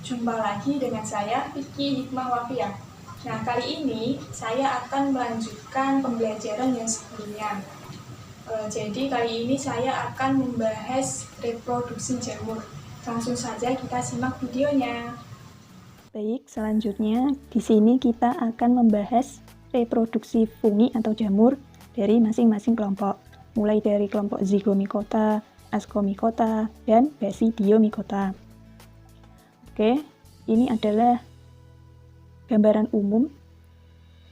Jumpa lagi dengan saya, Vicky Hikmah Wafiyah. Nah, kali ini saya akan melanjutkan pembelajaran yang sebelumnya. Jadi kali ini saya akan membahas reproduksi jamur. Langsung saja kita simak videonya. Baik, selanjutnya di sini kita akan membahas reproduksi fungi atau jamur dari masing-masing kelompok. Mulai dari kelompok Zygomicota, Ascomycota, dan Basidiomycota. Oke, ini adalah gambaran umum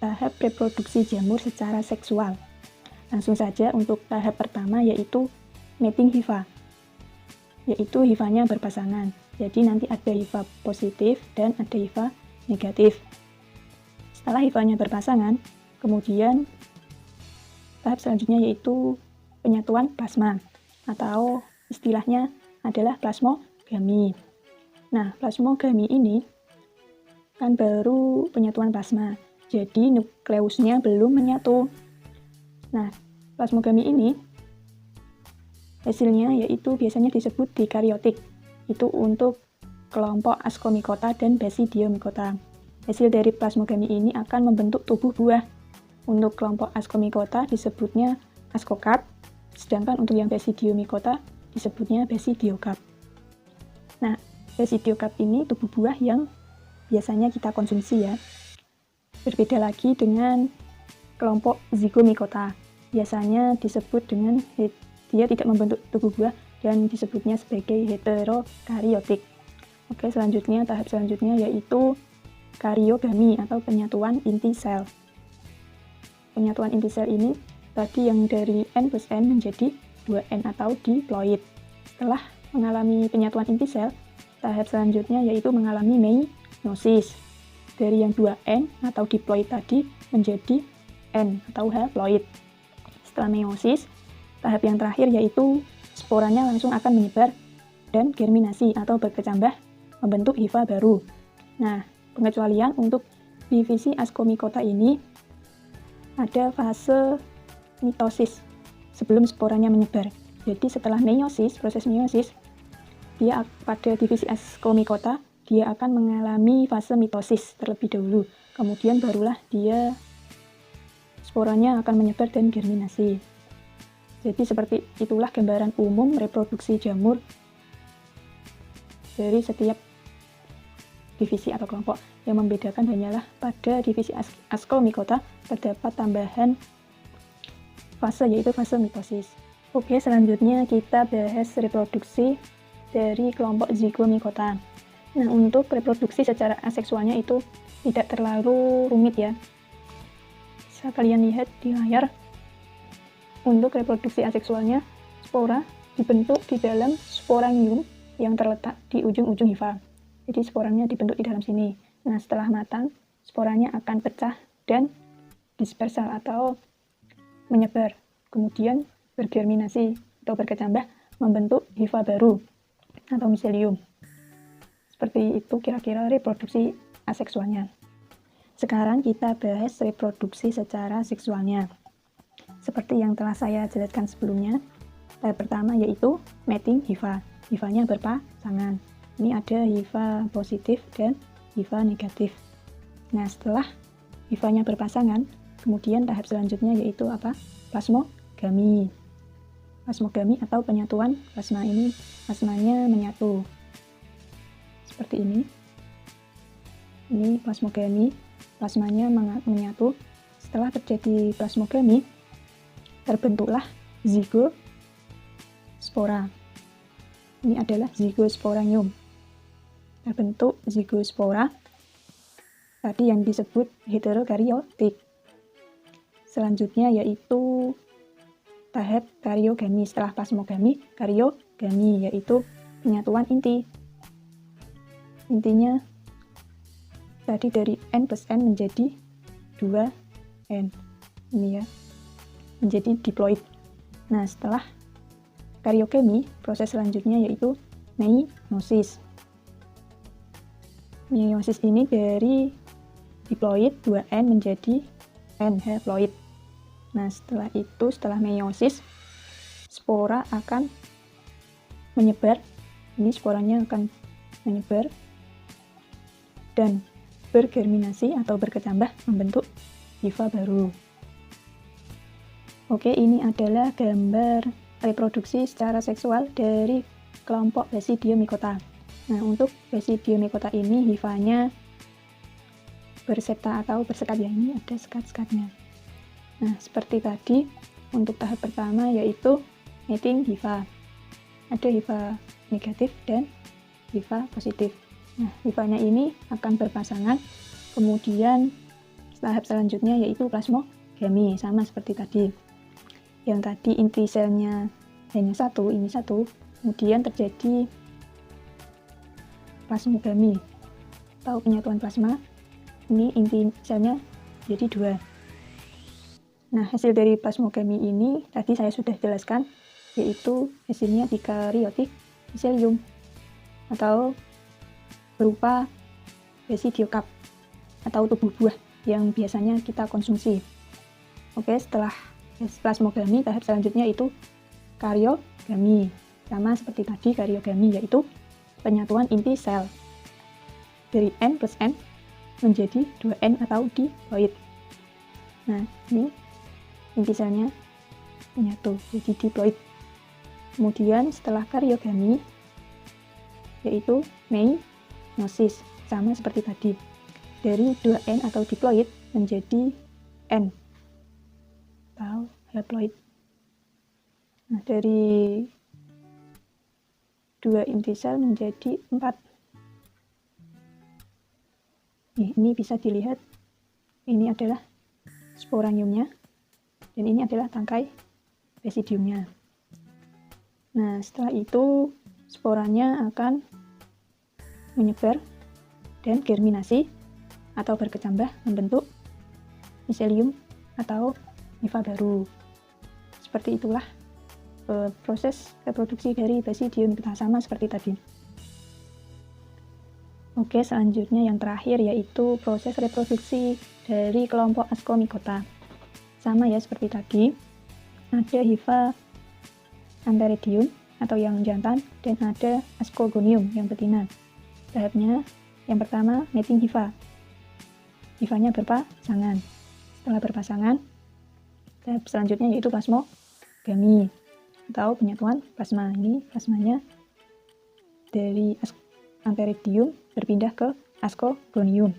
tahap reproduksi jamur secara seksual. Langsung saja untuk tahap pertama yaitu mating hifa, yaitu hifanya berpasangan. Jadi nanti ada hifa positif dan ada hifa negatif. Setelah hifanya berpasangan, kemudian tahap selanjutnya yaitu penyatuan plasma, atau istilahnya adalah plasmogami. Nah, plasmogami ini kan baru penyatuan plasma, jadi nukleusnya belum menyatu. Nah, plasmogami ini hasilnya yaitu biasanya disebut dikaryotik. Itu untuk kelompok Ascomycota dan Basidiomycota. Hasil dari plasmogami ini akan membentuk tubuh buah. Untuk kelompok Ascomycota disebutnya ascocarp, sedangkan untuk yang Basidiomycota disebutnya basidiocarp. Nah, basidiocarp ini tubuh buah yang biasanya kita konsumsi ya. Berbeda lagi dengan kelompok Zygomicota. Biasanya disebut dengan dia tidak membentuk tubuh buah dan disebutnya sebagai heterokaryotik. Oke, selanjutnya tahap selanjutnya yaitu karyogami atau penyatuan inti sel. Penyatuan inti sel ini tadi yang dari N plus N menjadi 2N atau diploid. Setelah mengalami penyatuan inti sel, tahap selanjutnya yaitu mengalami meiosis. Dari yang 2N atau diploid tadi menjadi N atau haploid. Setelah meiosis, tahap yang terakhir yaitu sporanya langsung akan menyebar dan germinasi atau berkecambah membentuk hifa baru. Nah, pengecualian untuk divisi Ascomycota ini ada fase mitosis sebelum sporanya menyebar. Jadi setelah meiosis, proses meiosis, dia pada divisi Ascomycota dia akan mengalami fase mitosis terlebih dahulu. Kemudian barulah dia sporanya akan menyebar dan germinasi. Jadi seperti itulah gambaran umum reproduksi jamur dari setiap divisi atau kelompok. Yang membedakan hanyalah pada divisi Ascomycota terdapat tambahan fase yaitu fase mitosis. Oke, selanjutnya kita bahas reproduksi dari kelompok Zygomicota. Nah, untuk reproduksi secara aseksualnya itu tidak terlalu rumit ya. Bisa kalian lihat di layar. Untuk reproduksi aseksualnya, spora dibentuk di dalam sporangium yang terletak di ujung-ujung hifa. Jadi sporanya dibentuk di dalam sini. Nah, setelah matang, sporanya akan pecah dan dispersal atau menyebar. Kemudian bergerminasi atau berkecambah membentuk hifa baru atau miselium. Seperti itu kira-kira reproduksi aseksualnya. Sekarang kita bahas reproduksi secara seksualnya. Seperti yang telah saya jelaskan sebelumnya, tahap pertama yaitu mating hifa. Hifanya berpasangan. Ini ada hifa positif dan hifa negatif. Nah, setelah hifanya berpasangan, kemudian tahap selanjutnya yaitu apa? Plasmogami. Plasmogami atau penyatuan plasma ini, plasmanya menyatu. Seperti ini. Ini plasmogami, plasmanya menyatu. Setelah terjadi plasmogami, terbentuklah zygospora. Ini adalah zygosporangium. Terbentuk zygospora tadi yang disebut heterokaryotik. Selanjutnya yaitu tahap karyogami. Setelah plasmogami, karyogami yaitu penyatuan inti. Intinya tadi dari N plus N menjadi 2N. Ini ya, menjadi diploid. Nah, setelah karyogami, proses selanjutnya yaitu meiosis. Meiosis ini dari diploid 2N menjadi N haploid. Nah, setelah itu, setelah meiosis, spora akan menyebar. Ini sporanya akan menyebar dan bergerminasi atau berkecambah membentuk hifa baru. Oke, ini adalah gambar reproduksi secara seksual dari kelompok Basidiomycota. Nah, untuk Basidiomycota ini hifanya bersepta atau bersekat ya, ini ada sekat-sekatnya. Nah, seperti tadi, untuk tahap pertama yaitu mating hifa. Ada hifa negatif dan hifa positif. Nah, hifanya ini akan berpasangan, kemudian tahap selanjutnya yaitu plasmogami, sama seperti tadi. Yang tadi inti selnya hanya satu, ini satu, kemudian terjadi plasmogami atau penyatuan plasma. Ini inti selnya jadi 2. Nah, hasil dari plasmogami ini tadi saya sudah jelaskan, yaitu hasilnya dikariotik miselium atau berupa basidiokarp atau tubuh buah yang biasanya kita konsumsi. Oke, setelah plasmogami, tahap selanjutnya itu karyogami. Sama seperti tadi, karyogami yaitu penyatuan inti sel dari N plus N menjadi 2N atau diploid. Nah, ini inti selnya menyatu jadi diploid. Kemudian setelah karyogami yaitu meiosis, sama seperti tadi, dari 2N atau diploid menjadi N atau haploid. Nah, dari 2 inti sel menjadi 4. Ini bisa dilihat, ini adalah sporaniumnya dan ini adalah tangkai basidiumnya. Nah, setelah itu sporanya akan menyebar dan germinasi atau berkecambah membentuk miselium atau hifa baru. Seperti itulah proses reproduksi dari Basidiomycota, sama seperti tadi. Oke, selanjutnya yang terakhir yaitu proses reproduksi dari kelompok Ascomycota. Sama ya seperti tadi, ada hifa antheridium atau yang jantan dan ada Ascogonium yang betina. Tahapnya yang pertama mating hifa. Hifanya berpasangan. Setelah berpasangan, tahap selanjutnya yaitu plasmogami atau penyatuan plasma. Ini plasmanya dari antheridium berpindah ke Ascogonium.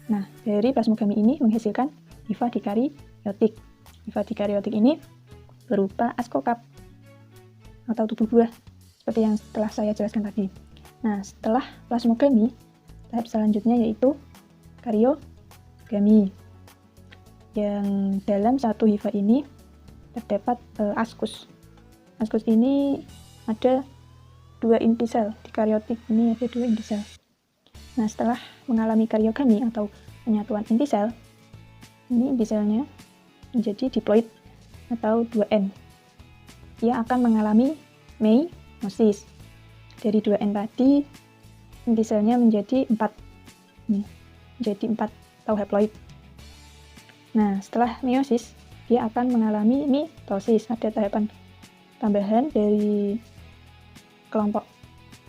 Nah, dari plasmogami ini menghasilkan hifa dikariotik. Hifa dikariotik ini berupa ascokarp atau tubuh buah, seperti yang telah saya jelaskan tadi. Nah, setelah plasmogami, tahap selanjutnya yaitu karyogami. Yang dalam satu hifa ini terdapat askus. Askus ini ada 2 inti sel, di karyotik ini ada 2 inti sel. Nah, setelah mengalami karyogami atau penyatuan inti sel, ini inti selnya menjadi diploid atau 2N. Ia akan mengalami meiosis. Dari 2N tadi, inti selnya menjadi 4. Nih, menjadi 4 atau haploid. Nah, setelah meiosis, dia akan mengalami mitosis. Ada tahapan tambahan dari kelompok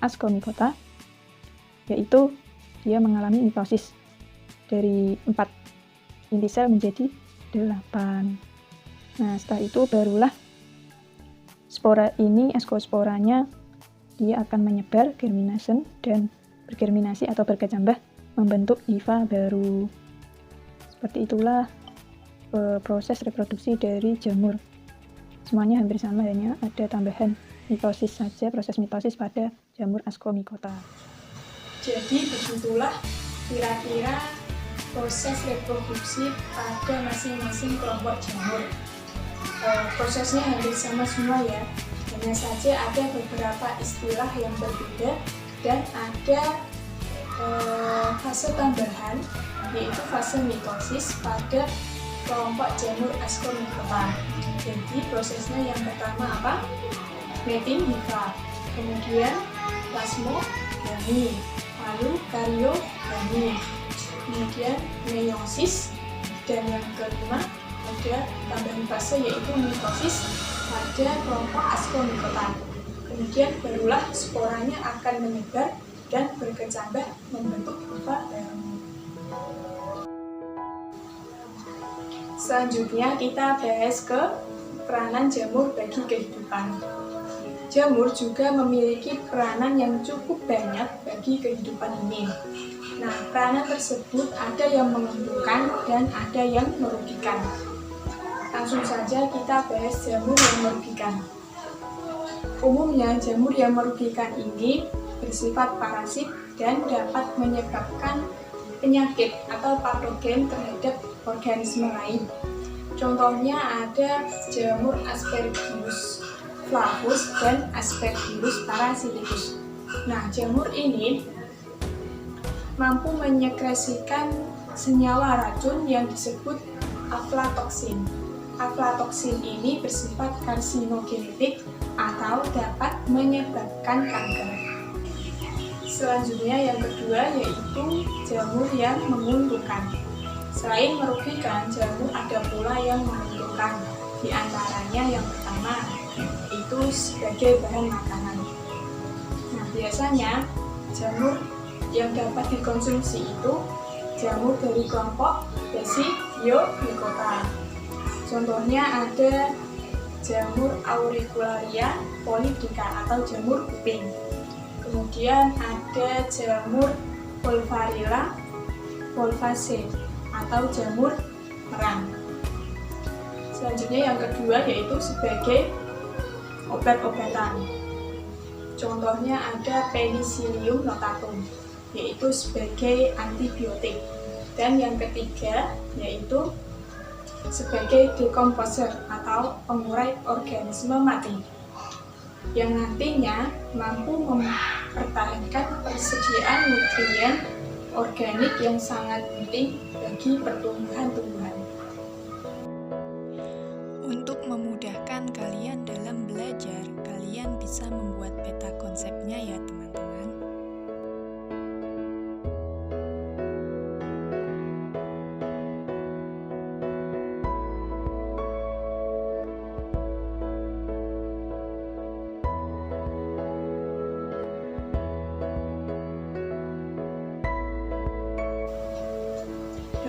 Ascomycota, yaitu dia mengalami mitosis dari 4 inti sel menjadi 8. Nah, setelah itu barulah spora ini, ascosporanya, dia akan menyebar, germinasi dan bergerminasi atau berkecambah membentuk hifa baru. Seperti itulah proses reproduksi dari jamur. Semuanya hampir sama, hanya ada tambahan mitosis saja, proses mitosis pada jamur Ascomycota. Jadi begitulah kira-kira proses reproduksi pada masing-masing kelompok jamur. Prosesnya hampir sama semua ya, hanya saja ada beberapa istilah yang berbeda dan ada fase tambahan, yaitu fase mitosis pada kelompok jamur Ascomycota. Jadi prosesnya yang pertama apa? Mating hifa, kemudian plasmogami, lalu karyogami, kemudian meiosis, dan yang kelima ada tambahan fase yaitu mitosis pada kelompok Ascomycota. Kemudian barulah sporanya akan menyebar dan berkecambah membentuk pupa baru. Selanjutnya kita bahas ke peranan jamur bagi kehidupan. Jamur juga memiliki peranan yang cukup banyak bagi kehidupan ini. Nah, peranan tersebut ada yang menguntungkan dan ada yang merugikan. Langsung saja kita bahas jamur yang merugikan. Umumnya, jamur yang merugikan ini bersifat parasit dan dapat menyebabkan penyakit atau patogen terhadap organisme lain. Contohnya ada jamur Aspergillus flavus dan Aspergillus parasiticus. Nah, jamur ini mampu menyekresikan senyawa racun yang disebut aflatoksin. Aflatoksin ini bersifat karsinogenetik atau dapat menyebabkan kanker. Selanjutnya yang kedua yaitu jamur yang menguntungkan. Selain merugikan, jamur ada pula yang menguntungkan. Di antaranya yang pertama itu sebagai bahan makanan. Nah, biasanya jamur yang dapat dikonsumsi itu jamur dari kelompok Basidiomycota. Contohnya ada jamur Auricularia polydica atau jamur kuping. Kemudian ada jamur Wolfarilla wolvaceae atau jamur merang. Selanjutnya yang kedua yaitu sebagai obat-obatan. Contohnya ada Penicillium notatum, yaitu sebagai antibiotik. Dan yang ketiga yaitu sebagai dekomposer atau pengurai organisme mati, yang nantinya mampu mempertahankan persediaan nutrien organik yang sangat penting bagi pertumbuhan-tumbuhan. Untuk memudahkan kalian dalam belajar, kalian bisa membuat peta konsepnya ya teman-teman.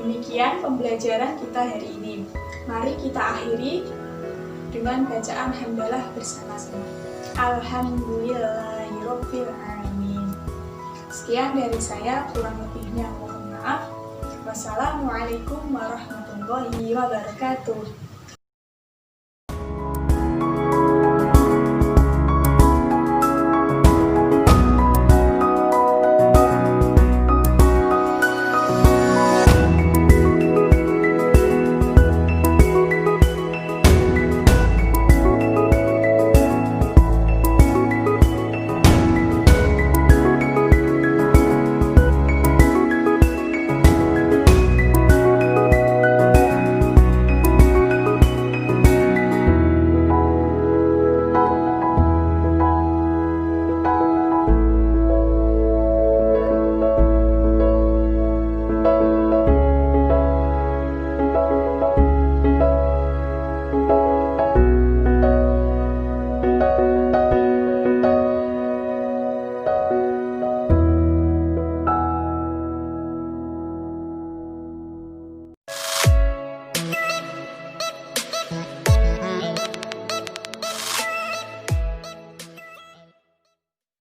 Demikian pembelajaran kita hari ini. Mari kita akhiri dengan bacaan hamdalah bersama-sama. Alhamdulillahirabbil alamin. Sekian dari saya, kurang lebihnya mohon maaf. Wassalamualaikum warahmatullahi wabarakatuh.